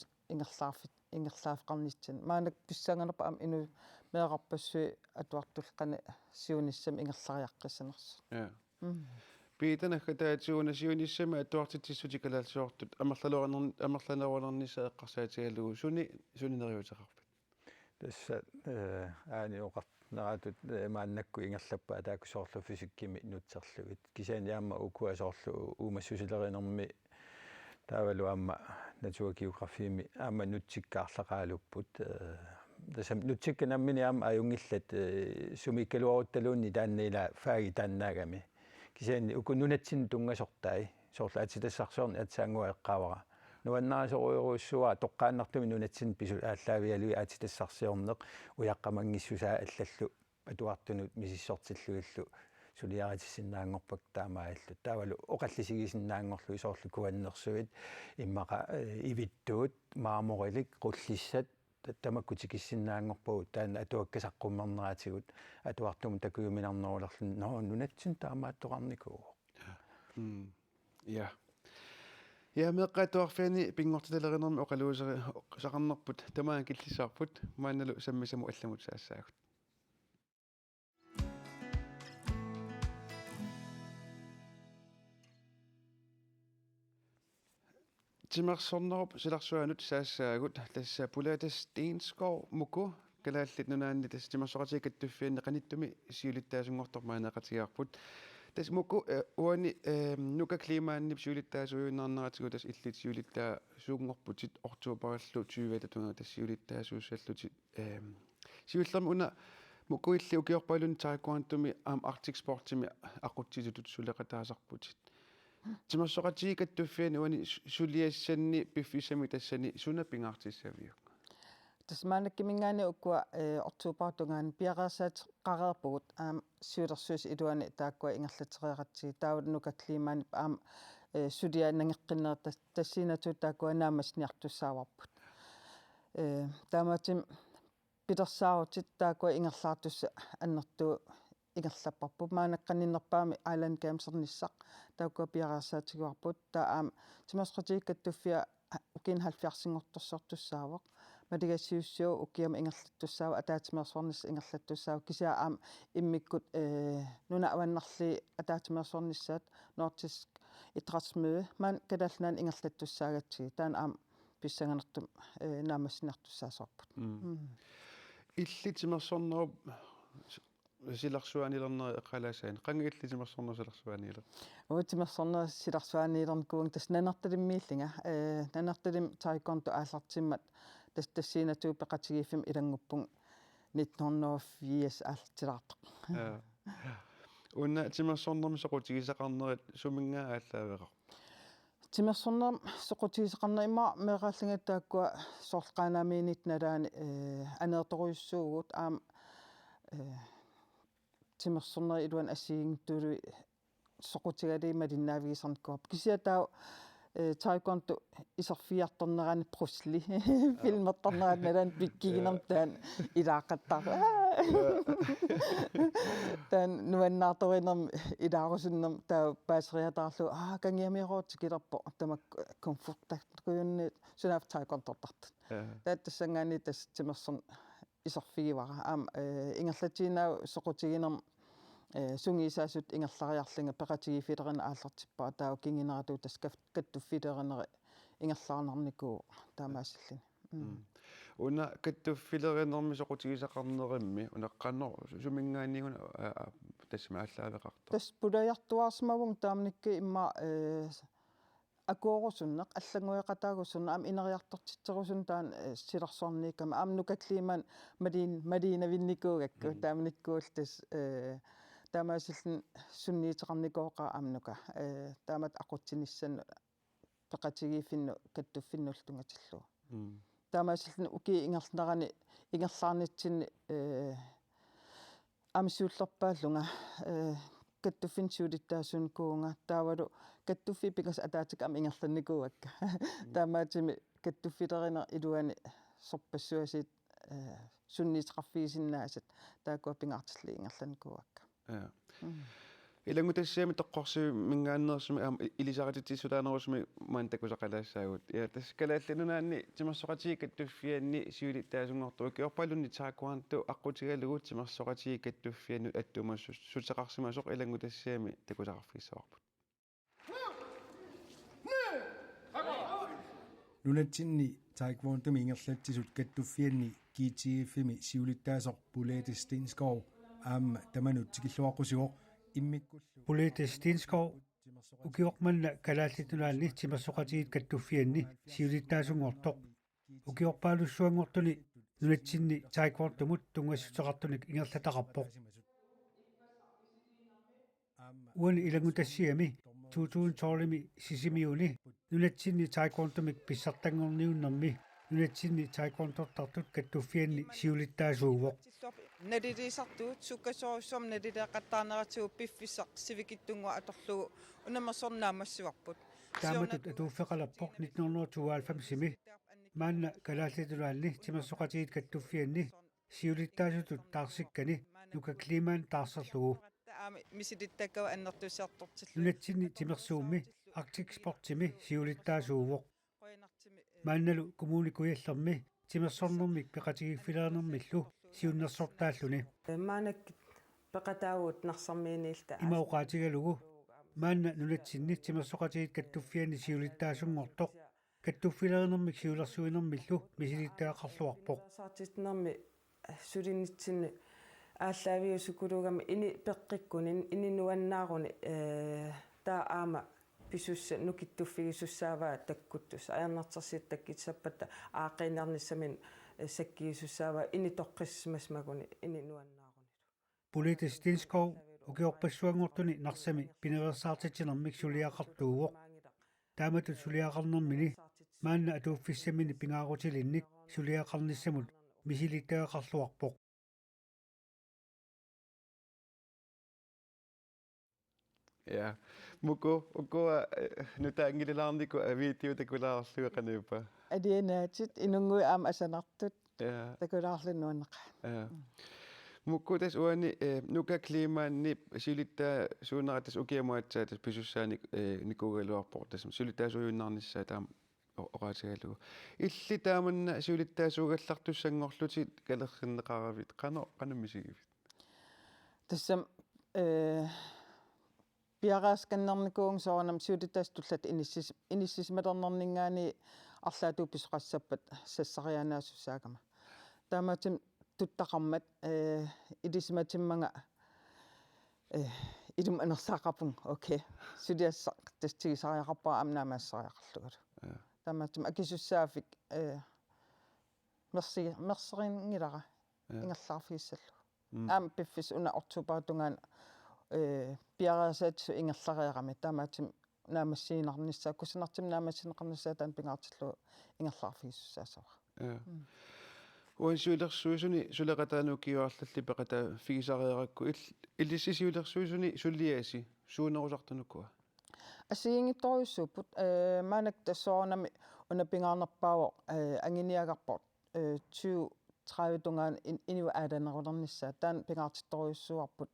ингерлаафеқарнитсин маанак писсанганерпа ам ину меэқарпассуи атуартулқана сиуниссам ингерлариаққиссанерс питанахкатаатсууна сиуниссама атуартитсиссути калаалсуортут амерланеруанернисаа эққарсаатигалуу сунинериутеқарпат тасса аани оқарнератут мааннакку ингерлаппа атаакусоорлу фисиккими нутсерлугит кисаани аама укуасоорлу уумассусилеринерми таавалу аама натуагеографиими аама нутсиккаарлақаалуппут тасам нутсикканаммини аама аюнгиллат сумиккалуарутталуунни тааннила фааги тааннаагами кисаани укунунатсин тунгасортай соорлу атитассарсуарни атсаангуа эққаавара нуаннаасоруйоруссуа тоққааннартуми нунатсин пису ааллаавиалуи атитассарсиорнеқ уяққамангиссусаа аллаллу атуартунут мисиссортиллуиллу сулиаратиссиннаангорпак таамааллу таавалу оқаллисигисиннаангорлу исоорлу куаннерсуит иммақа ивиттуут мааморилик қуллиссат тамаккутикиссиннаангорпугут таана атуаккасаққуммернератигут атуартум такуюминарнерулерлун ноо нунатсин таамааттоқарникуу я меққатуарфиани пингортилеринерми оқалуусери сақарнерпут тамаан киллисаарпут маанналу саммисаму алламут саассаагут тимерсорнеруп силарсуанут саассаагут тасса пулатас Стeenskov муку калааллит нунаанни тас тимерсоратикаттуффианни қаниттуми сиулиттаасунгортор тас муку уани нука климааннип сиулиттаасуйуннарнератигу тас иллит сиулиттаа суунгорпутит ортуупараллу 20 тас сиулиттаасууссаллутит сиуллерми уна муку илли укиорпалун таакуантуми аам Arctic Sportimi ақутситутут сулеқатаасарпутит тимерсоратикаттуффиани уани сулиассанни пиффисами тассани суна пингаартиссавиу тасмаанаккимингаани уккуа ортуупаартунгаани пиараасаат қарерпугут аам сиулерсуус илуани тааккуа ингерлатереератсиги таавнука климаани аам сулиа нангеққиннер тассиинатут тааккуа наамасниартуссааварпут таамаатим питерсаарутит тааккуа ингерлаартусса аннертуу ингерлаппарпут маанаққаниннерпаами Island Games-ерниссақ тааккуа пиараасаатигуарпут таа аам тимерсоратикаттуффиа укин 70-сингортторсортуссаавақ матигассиуссуу укиама ингерлаттуссаава атаатимерсуарнис ингерлаттуссаава кисаа аам иммиккут нуна аваннарли атаатимерсуарниссаат Nordisk Idrætsmøde маан калаалнаан ингерлаттуссаагатсиги таан аам писсанганертум наамассинартуссаасорпут иллитимерсорнеруп силарсуанилернери эққалаасаани қангиллитимерсорнер силарсуанилер уутимерсорнер силарсуанилерникуун тас нанерталиммииллинга нанерталим таиконту ааллартиммат тассиинатуу пеқатигииффим илангуппун 1980 аалтилаартоқ уна тимерсорнерми соқутигисақарнерит сумингаа ааллаавеқар тимерсорнер соқутигисақарнерима меқааллангаттааккуа соорлқаанаамиинит налаани анеерторуйуссуугут аам тимерсорнер илуан ассигингтуулуи соқутигалиима линнаавигисарникуап кисиатаа таиконту исерфиарторнерани Bruce Lee филмерторнерани налаан пиккигинертаан илаақаттар таан нуаннаарторинерми илаарусуннерм таа паасериатаарлу кангиамироотик килерпо тамак комфорттаккуйунни сунаав таиконтортартут тааттассангаани тас тимерсорн исерфигивара аам ингерлатиинаа соқутигинерм сунгисаасут ингерлариарлинга пеқатигифилерина ааллартиппаа таа кингинератуу тас каттуффилеринери ингерлаарнарникуу таамаассаллини una kattuffilerinermi soqutigisaqarnerimmi unaqqanno sumingaanniiguna тассимааллаавеқарто тас пулаяртуарсимавун таамникки имма акуорусуннеқ аллагуяқатаагуссуна ам инериартортитсерусун таан силарсуарнииккама аам нукаклиман малинавинникуугакку таамниккуул тас таамаасиллин сунниитеқарникооқа аамнука таамат ақутсиниссанну пеқатигииффинну каттуффиннул тунгатиллу таамаасиллин уки ингерлнерани ингерлаарнитсинни амсууллерпааллунга каттуффинсуулиттаасун куунга таавалу каттуффи пикас атаатик ам ингерланникууакка таамаатими каттуффилеринер илуани сорпассуасит сунниитеқарфигисиннаасат таакуа пингаартилли ингерланникууакка илангутассиами тоққорси мингааннерсими илисаратитсулаанерусми маан такусақалаассаагут я таскалаалланунаанни тимерсоқатиги каттуффианни сиулиттаасунгорту киорпалунни таакуанту аққутигалугут тимерсоқатиги каттуффианну аттумассус сутеқарсимасоқ илангутассиами такусақарфиссаварпут нунатсинни таиквуунтами ингерлатсисут каттуффианни киитигиффими сиулиттаасоқ пулеетис стенсков аама таманут тикиллуаққусуоқ Пулеетис стенсков укиорманна калааллитунаанни тимерсоқатигит каттуффианни сиулиттаасунгортоқ укиорпаалуссуангортуни нунатсинни таиквуунтумут тунгассутеқартуник ингерлатақарпоқ уан илагутассиами 2012-ми сисимиуни нунатсинни таиквуунтумик писсартангорниуннэрми нунатсинни таиквуунтортартут каттуффианни сиулиттаасуувоқ налилисартуут суккасоруссуам налилеқаттаарнератигу пиффиссақ сивикиттунгуа аторлугу унамасорнаамассуарпут тааматут атууффеқалаппоқ 1992-ми маанна калааллитулаанни тимерсоқатигит каттуффианни сиулиттаасутут таарсиккани нукаклимаан таарсерлугу мисилиттаккава аннертуссиартортиллу нунатсинни тимерсуумми арктик спортими сиулиттаасуувоқ маанналу коммуникуяллерми тимерсорнэрмик пеқатигиффилаанермиллу сиуннерсортааллуни маанак пеқатаагуут нарсармиинилта имауқаатигалугу маанна нунатсинни тимерсоқатигит каттуффиани сиулиттаасунгортоқ каттуффилеринэрмик сиулерсуинэрмиллу мисилиттаақарлуарпоқ саартитнэрми сулинитсинни ааллаавиусукулугами ини пеққиккуни ининуаннааруни таа аама писусса нукиттуффигисуссааваа таккуттус аярнартарсиит таккитсаппата аақинарниссамин саккиисуссаава ини тоққиссимасмагуни ини нуаннаарунилу пулеетис стенсков укиорпассуангортуни нарсами пиневерсаартитинэрмик сулиақартууоқ тааматут сулиақарнэрмини маанна атууффиссамини пингаарутилинник сулиақарниссамут мисилиттаақарлуарпоқ ja muko ukua nutaangilalaarniku aviitiutakulaarlueqanuupa адианааtit инунгуи аама асанартут ja такулаарлунуанеqa ja mukku tas uani nuka klimaanni silittaa suunaratas ukiamuatsaa tas pisussaani nikugaluarpoq tas silittaa suyunnarnissaa taam oraatigalugu illi taamanna silittaa suugallartussangorlutit kalerrinneqaravit qanummisigivit тассам пиарасканнерникуун соорнам сиулиттаастуллат иниссисмалернернингаани арлаатуу писоқассаппат сассарианаассусаагама таамаатим туттақармат илисматиммага илум анерсаақарпун окей сулиассақ тастигисариақарпаа амнаамаассариақарлугут таамаатим акисуссаафик мерсерингилара ингерлаарфииссаллу аам пиффис уна ортупаатунгаан пиараасаатсу ингерлариарами таамаатим наамассиинарниссаа кусинартим наамассинеқарниссаа таан пингаартиллу ингерлаарфигиссаасава уан суулерсуусуни сулеқатаануккиуарлалли пеқата фигисариеракку иллиссисиулерсуусуни суллиаси суунерусартунуккуа ассигингитторюссууппут маанак тассоорнами уна пингаарнерпаавоқ ангиниагарпорт 20-30 тунгаан инуа ааданерулерниссаа таан пингаартитторюссуарпут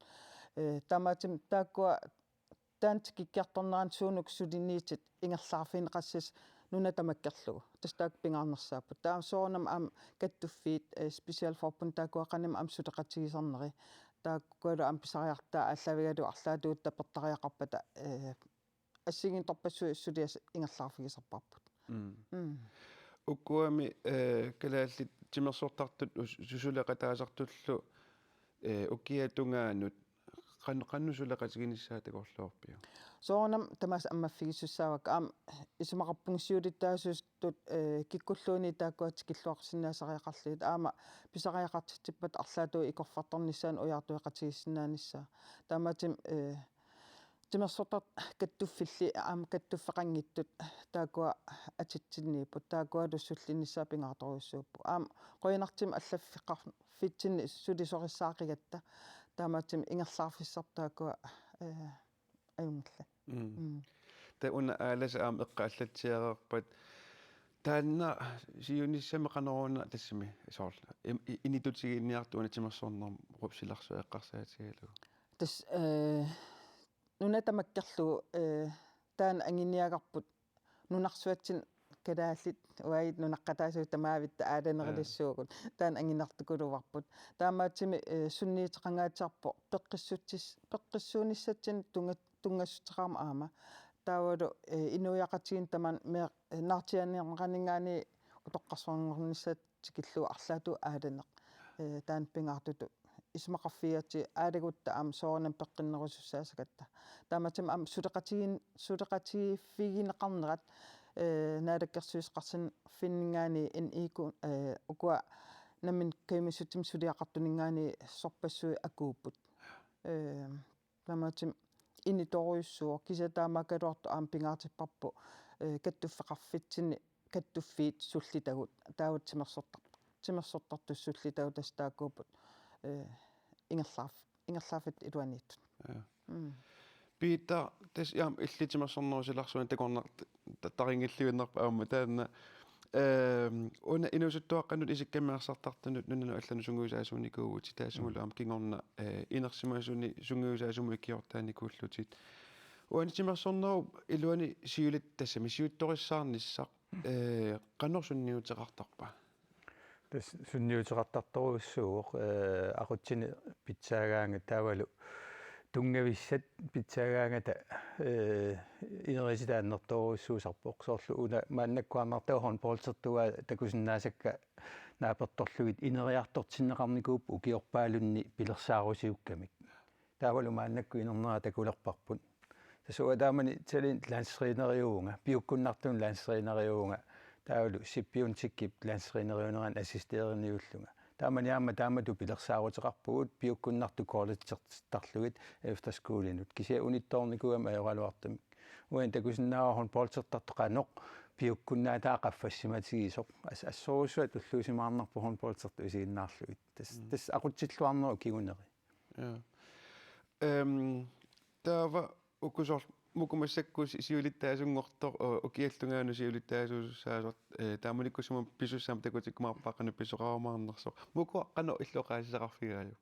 таамаатим тааккуа таантикиккиарторнеран суунук сулинниитит ингерлаарфинеқассис нуна тамаккерлугу тастаак пингаарнерсааппут таам соорнам аам каттуффиит специалфорпун тааккуақаним аам сутеқатигисарнери тааккуалу аам писариартаа аллавигалу арлаатуут таппертариақарпата ассигин торпассуи сулиас ингерлаарфигисарпарпут ukkuami kalaallit timersortartut susuleqataasartullu ukkiatungaanut qannusuleqatiginissaa takorluorpia soonam tamas ammaffigissussaavak isumaqarpungissiulittaasuustut kikkulluuni taakkuatikilluarsinnaasariaqarliit aama pisariaqartitippat arlaatu ikorfartornissaan ujaartuiqatigissinnaanissa taamatim timersortart kattuffilli kattuffeqangittut taakkua atitsinniipput taakkua tussullinnissaa pingaatoruissuuppu qoinartim allaffiqqarfitsinni sulisorissaaqigatta taamatim ingerlaarfissar taakkua ajungilla ta una aalasa eqqaallatsiaqarpat taanna siunissami qaneruuna tassimi soorla initutigiinniartuuna timersornerm rupsilarsu eqqarsaatigalu tas nuna tamakkerlu taan anginiaqarput nunarsuatsin kadaallit uait nunaqqataasuut tamaavitta aalanerilissuugut taan anginartukuluvarput taamaatsimi sunniiteqangaatiarpo peqqissuunissatsin tungassuteraama aama taavalu inuiaqatigin taman naartianiaqaningaani utoqqarsorngornissatsikillu arlaatu aalaneq taan pingaartutu ismaqarfiati aalagutta soonam peqqinnerusussaasakatta taamatim suleqatigifigineqarnerat naalakkersuisqarsin finningaani iku ukua nammin kaimissutim suliaqartuningaani sorpassui akuupput taamatim initoruissuo kisataamakaluartu pingaartipparpu kattuffeqarfitsinni kattuffiit sullitagut taawut timersortartussullitagut tastaakkuuput ingerlaafit iluaniittut Peter tas jam illitimersornerusilarsuun takornar taringilluinnerpa aamma taanna una inusuttuaqqannut isikkammeersartartanut nunanu allanu sunguusaasuunikuugut taasungulu am kingorna inersimaasuni sunguusaasumu ikkiortaanikuullutit uani timersorneru iluani siulit tassami siuttorissaarnissaq qanorsunniuteqartarpa tas sunniuteqartartoruissuuq aqutsini pitsaagaanga taavalu tungavissat pitsaagaangata inerisitaannertoruissuusarpoq soorlu una maannakkuarnartauhorn poolsertuga takusinnaasakka naapertorlugit ineriartortinneqarnikuup ukiorpaalunni pilersaarusiukkamik taavalu maannakku inerneraa takulerparput tasua taamani talin landsrineriuunga piukkunnartun landsrineriuunga taavalu sippiuntikkip landsrineriuneran assisteriniullunga taamaniaama taamatu pilersaaruteqarpugut piukkunnartu koolitsertarlugit efterskuulinut kisia unittoornikuam ajoraluartamik uan takusinnaarhorn poolsertartoqanoq piukkunnaata qaffassimatigiisoq assorusuat ulluusimaarnerpuhorn poolsertu isiinnaarlugit tas aqutsilluarneru kiguneri taava ukusor mukumassakku siulittaasungortor ukiallungaanu siulittaasuussaasort taamunikkusuma pisussaam takutikkumaarpaaqanu pisoqarumaarnerso muku qano illoqaasiseqarfigaaju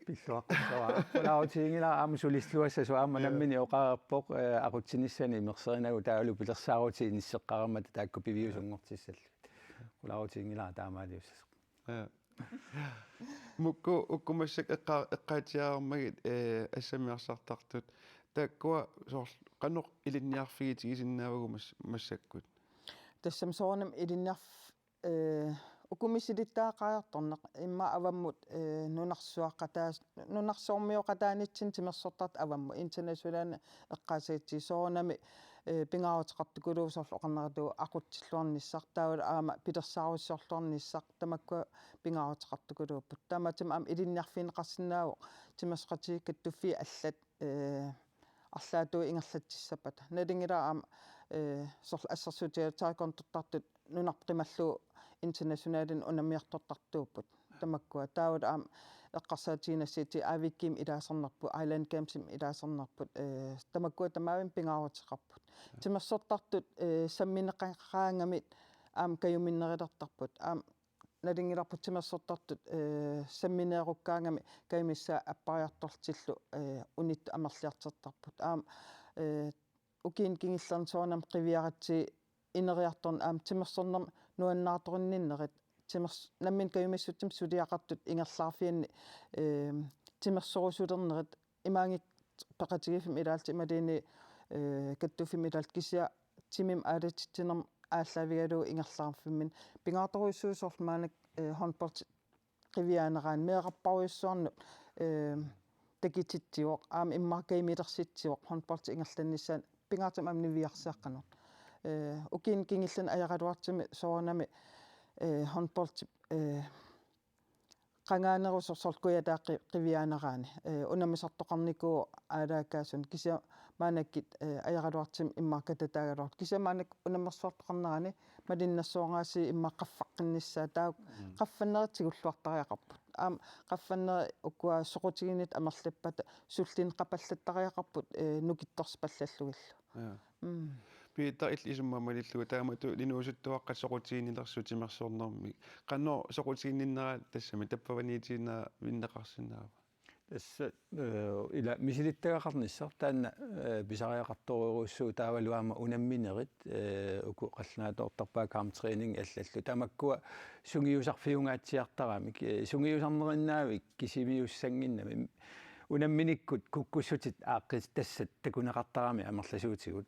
pilluaqqassava ulautiingila aamusulisluassasu aamma nammini oqaarpoq aqutsinissani imerserinagu taalu pilersaaruti inisseqqaramata taakku piviusungortissallu ulautiingila taamaaliussas mukku ukkumassak eqqaatiaarmagit assamiarsartartut taakkua soor qanoq ilinniarfigitigisinnaavagu massakkut tassam soonam ilinniarf ukumisilittaaqaartorneq imma avammut nunarsormioqataanitsin timersortart avammu internationaal eqqaasiitsi soonami pingaruteqartukuluusorlu oqarneritu aqutsilluarnissartaavul aama pilersaaruissorluarnissaq tamakkua pingaruteqartukuluupput taamatim am ilinniarfineqarsinnaavo timersqati kattuffi allat арлаатуу ингерлатсисаппат налингила аама сорл ассерсуутиатааконтортартут нунарпрималлу интернационалин унамиартортартууппут тамаккуа таавал аама эққарсаатигинассити авикким илаасернерпу island camps-им илаасернерпут тамаккуа тамаавин пингаруутеқарпут тимерсортартут самминеқаангамит аама каюминнерилертарпут аама налингиларпут тимерсортартут самминееруккаангами каймисса аппариартортиллу унит амерлиартертарпут аама укин кингиллерн соонам қивиаратси инериарторн аама тимерсорнерм нуаннаарторинниннерит тимерс наммин каюмиссуттим сулиақартут ингерлаарфианни тимерсорусулернерит имаангик пеқатигифим илаалти ималини каттуфим илаалт кисиа тимим аалатитсинерм ааллавигалу ингерлаарфиммин пингаторуйссуусоорлмаанак håndbold qivianeraan meeqarparuissuarnut takitittiuq aam immarkaimittersittiuq håndbold ingerlannissaan pingaartum amniviarsiaqqanut ukin kingillan ajaqaluartimi soornami håndbold qangaanerusorsorkuyataaqi qivianeraani unamisartoqarniku aalaakaasun kisia maanakkit ajaqaluartim immarkatataagaluart kisia maanak unamersuartoqarnerani malinnassooraasi immaqqaffaqqinnissaa taa qaffanneritsigulluartariaqarput aam qaffanneri ukkua soqutiginit amerlappata sullin qapallattariaqarput nukittorspallallugill Peter isummamalillugu taamatu linuusuttuaqqat soqutigiinnersu timersuornermi qanno soqutiginninnera tassami tappavaniitiina vinneqarsinnaava tässä ila misilittagaqarnissar taanna pisariaqartoruussuu taavaluama unamminerit uku qalnaatoortarpaa kaam training allallu tamakkua sungiusarfiungaatsiartaramik sungiusarnerinnaavik kisimiussanginnami unamminikut kukkussutit aaqqis tassat takuneqartarami amerlasuutigut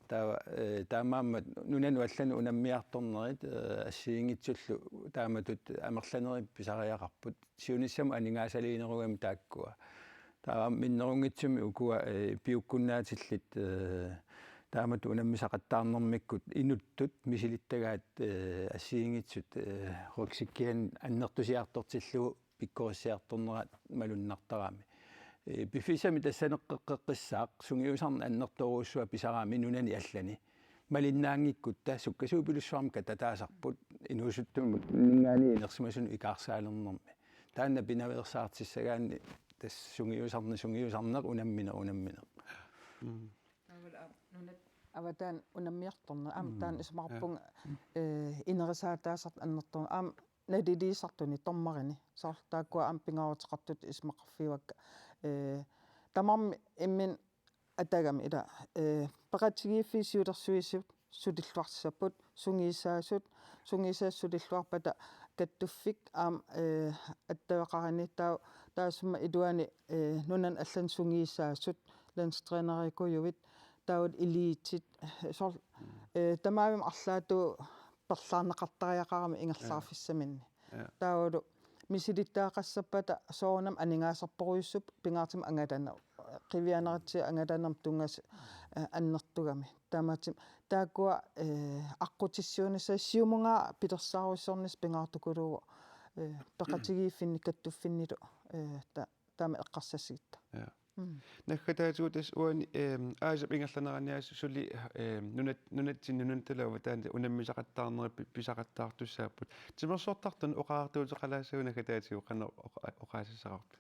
taamaamma nunanu allanu unammiartornerit assiingitsullu taamatut amerlaneri pisariaqarput siunissamu aningaasaliinerugami taakkua minnerungitsumi ukua piukkunnaatillit taamatu unammisaqattaarnermikkut inuttut misilittagaat assiingitsut ruksikkien annertusiartortillugu pikkorissiartorneraat malunnartarami bifisami tassaneqqeqqissaaq sungiusarna annertoruussua pisaraami nunani allani malinnaangikkutta sukkasuupilussuarmi katataasarput inuusuttumut ningaani inersimasun ikaarsaalernermi taanna pinaversaartissagaanni tas sungiusarner unammine avataan unammiartorna aam taan ismarpung inerisaataasart annertorna aam nadiliisartuni tormarini saartaakkua aam pingaruteqartut ismaqarfiuakka tamarmi immin atagami ila peqatigiiffiisiulersuisut sutилluarsapput sungiisaassutилluarpata kattuffik aam attavaqarani taasumma iluani nunan allan sungiisaassut landstrainerikujuvit taut eliitit sor tamaavim arlaatu perlaarneqartariaqarami ingerlaarfissaminni taulu misilittaaqassapata soornam aningaasarporuissup pingaartim angalana qivianeritsi angalanerm tungas annertugami taamatim taakkua aqqutissiunissa siumunga pitersaaruissornis pingaartukulugu peqatigiiffinni kattuffinnilu taama eqqarsassigitta Nakkataatuutas uani aasap ingerlaneraniaas suli nunatsinnununtalaava taanta unammisaqattaarneri pisaqattaartussaapput timersuortartun oqaartuuteqalaassuuna nakataatigu qanna oqaasassaqarput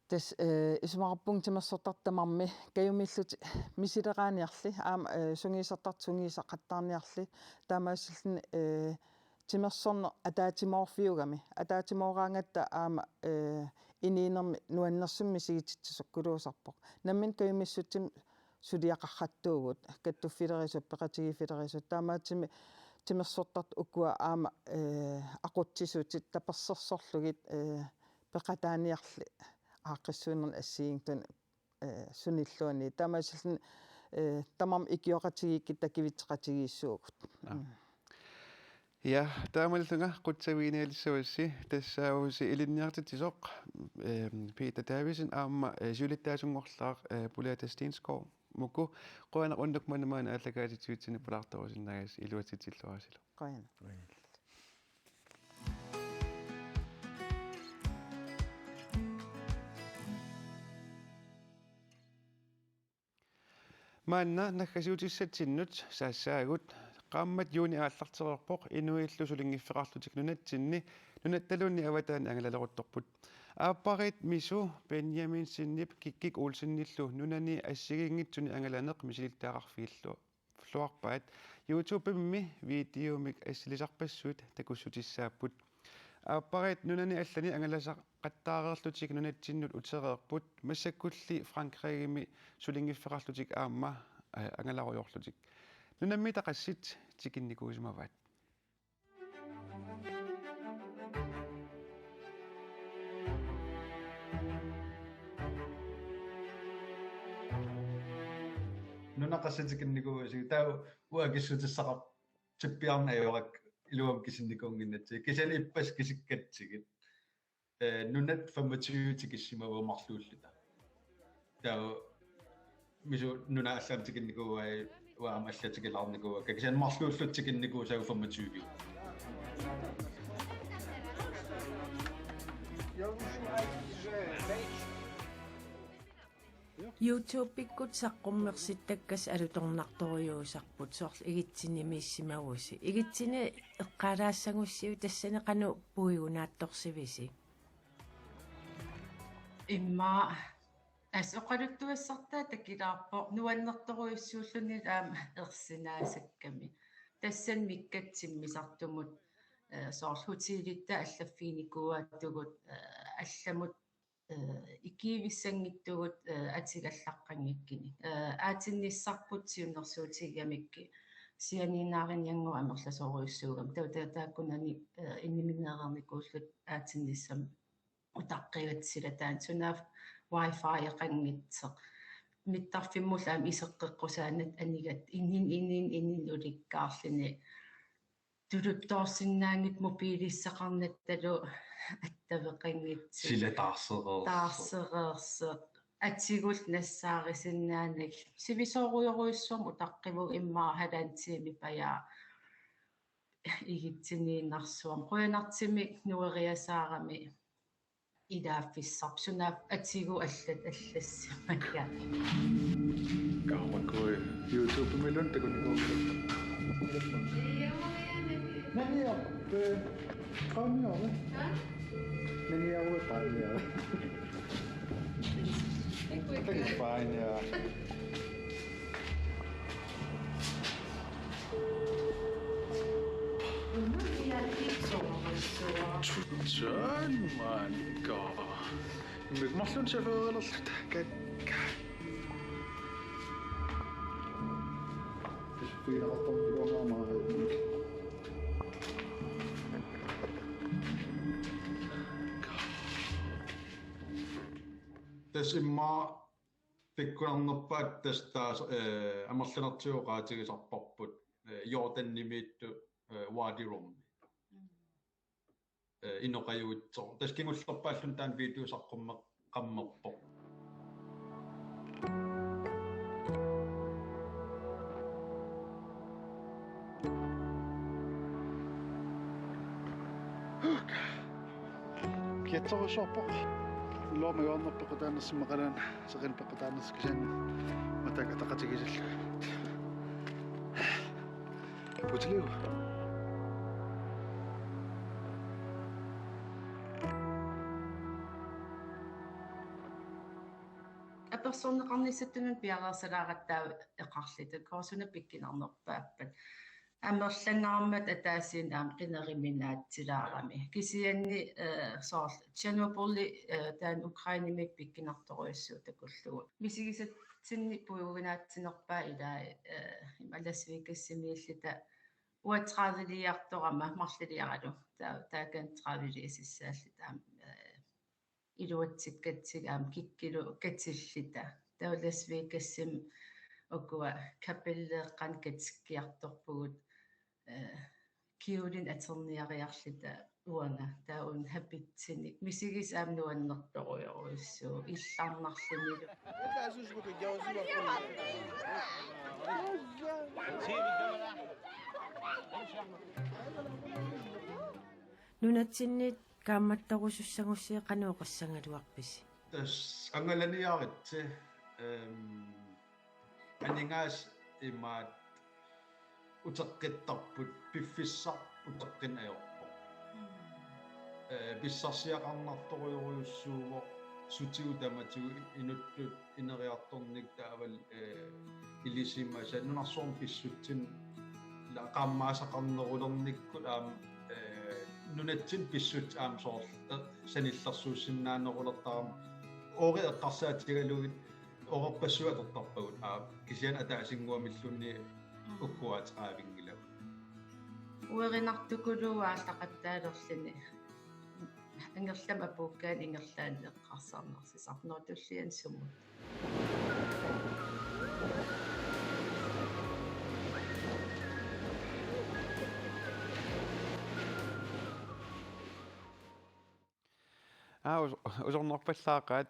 tas ismaqarpung timersortartamarmi kayumillut misileqaaniarli aam sungiisaqattaarniarli taamaasillni timersorner ataatimoorfiugami ataatimoораангаtta aama iniinermi nuannersummi sigititsisukuluusarpoq nammin kayumissuttim suliaqarrattuugut kattuffilerisut peqatigiiffilerisut taamaatsimi timersortart ukkua aama aqutsisutit tapersersorlugit peqataaniarli aaqissuunerni assiingtun sunilluani taamaasillni tamam ikioqatigikki takivitseqatigiissuugut Ja taamalunga qutsaviinialissuussi tassaavusi ilinniartitisoq Peter Davison aamma sulittaasungorlaaq Pulata Stenskov muku qoana undukmanamaana allakaatituutsini pulartorusinnagas iluatitilluarasilu qoana maanna nakkasiutissatinnut saassaagut qaammat juuni aallartererpoq inuillu sulingiffeqarlutik nunattalunni avataani angalaloruttorput aapparit misu Benjamin sinnip kikkik ulsinnillu nunani assigingitsuni angalaneq misilittaaqarfiillu fluarpaat YouTube-immi videomik assilisarpassuut takussutissaapput aapparit nunani allani angalasaqattaareerlutik nunattinnut utereerput massakkulli Frankreigimi sulingiffeqarlutik aamma angalarujorlutik nunammi taqassit tikinnikuusimavaat nunaqassatikinnikuusigu taa uakissutissaqar tippiarnaajoraq iluam kisinnikunginnatsi kisan ippas kisikkatigit nunat 25 tikissimavuumarluulluta taa misu nuna allamtikinnikuai waam allatikilarnikuwa kisan marluulluttikinniku sau 25 YouTube-ikkut saqqummersittakkas alutornartoriuusarput soorl igitsini miissimavussi igitsini eqqaalaassangуссиу тассане qanu puigunaattorsivisi имма асоқалуттуассартаа такилаарпо нуаннерторуйуссууллуни аама ерсинаасакками тассан миккатсиммисартумут соорлу хутилитта аллаффиникуааттугут алламут икиивиссангиттугут атигаллаққангиккини аатинниссарпут сиуннэрсуутигамикки сианинаариниангу амерласоруйуссуугам тааккунани инниминеерникууллут аатинниссам утаққигатсила таан сунаав wifi эқангитсеқ миттарфиммулаам исеққеққусаанат анигат иннин уликкаарлини тулуттоорсиннаангит мобилиссақарнатталу аттавеқангитси сила таарсереерсеқ атсигул нассаарисиннаанак сивисооруйоруйуссуум утаққиву иммаа халаантиими паяа игитсинииннарсуам қуянартимик нуериасаарами идааффиссарп сунаап атсигу аллат аллассимакка Kamakoi YouTube melon takunikoo. Nani appe kaamia ole. Nani aue paania. Teki paania. Tjön man ka. Mig maslun several kat. Fira attom programma. Tasimma pikkuarnerpaat tastaas амерланартиоqaatigisarparput Jordannimiittu Wadi Rum inoqajuitsoq taskingullerpaallun taan videosarqummeq qammerpoq Kietsorusorpoq Lormagoornerpequtaannersimaqalaan seqilpequtaannerskisan matak ataqatigisall Putliu аперсорнеқарниссаттунун пиареерсалааратаа эқарлиту коорсуна пиккинарнерпааппат амерланаармат атаасиин аам қинериминаатсилаарами кисианни соорл Чернобыль таан Украинимик пиккинарторуйуссуу такуллугу мисигисатсинни пуйугинаатсинерпаа илаа ималасвикассимииллита уатраавилиарторама марлилиаралу таакан траавилиисиссаалли таам илуатсиккатсиг аам киккилу катиллита тауласвикассим окуа капеллеэккан катиккиарторпугут киулин атерниариарлита уанга таун хапитсиник мисигис аамнуаннерторуйоруйуссуу иллаарнарлинилу нунатсиннит kaammattorussussangussia qanuuqassangaluarpisi tas angalaniaritsi aningaas imaat uteqqittarput piffissaq uteqqin ajorpoq pissarsiaqarnartoruyuruussuuvoq sutiu tamatigu inutlut ineriartornik taaval ilisimasa nunarsoorm pissutsin qaammaasaqarnerulernikkut aam nunatsin pissut aam soorl sanillersuussinnaannerulertaram oori eqqarsaatigalugit orerpassuatertarpagut kisian ataasinguamillunni ukkuaateraavingila уеринартукулууааллақаттаалерлини ангерлам апууккаан ингерлаан эққарсаарнарсисарнуутуллиан сумут usornerpallaaqaat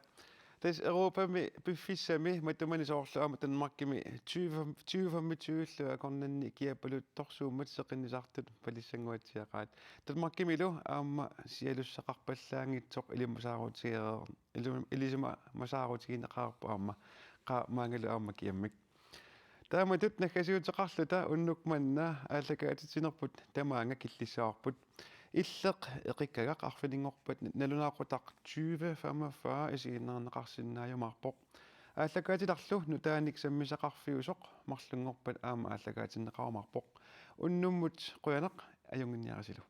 tas Europami piffissami matumani soorluama tanmarkimi 20 akornanni kiapalut torsuummat seqinnisartut palissanguatsiaqaat tanmarkimilu aamma sialussaqarpallaangitsoq ilimasaaruutigeereer ilisima masaaruutigineqaarpu aamma maangalu aamma kiammik taamatut nakkasiuteqarluta unnukmanna ааллакаатитсинерпут тамаанга киллиссаарпут иллеқ эқиккагақ арфилингорпат налунаақутақ 2045 исигиннернеқарсиннаajumаарпоқ ааллакаатиларлу нутааник саммисақарфиусоқ марлунгорпат аама ааллакаатиннеқарумаарпоқ уннуммут қуянеқ аюнгинниарасилу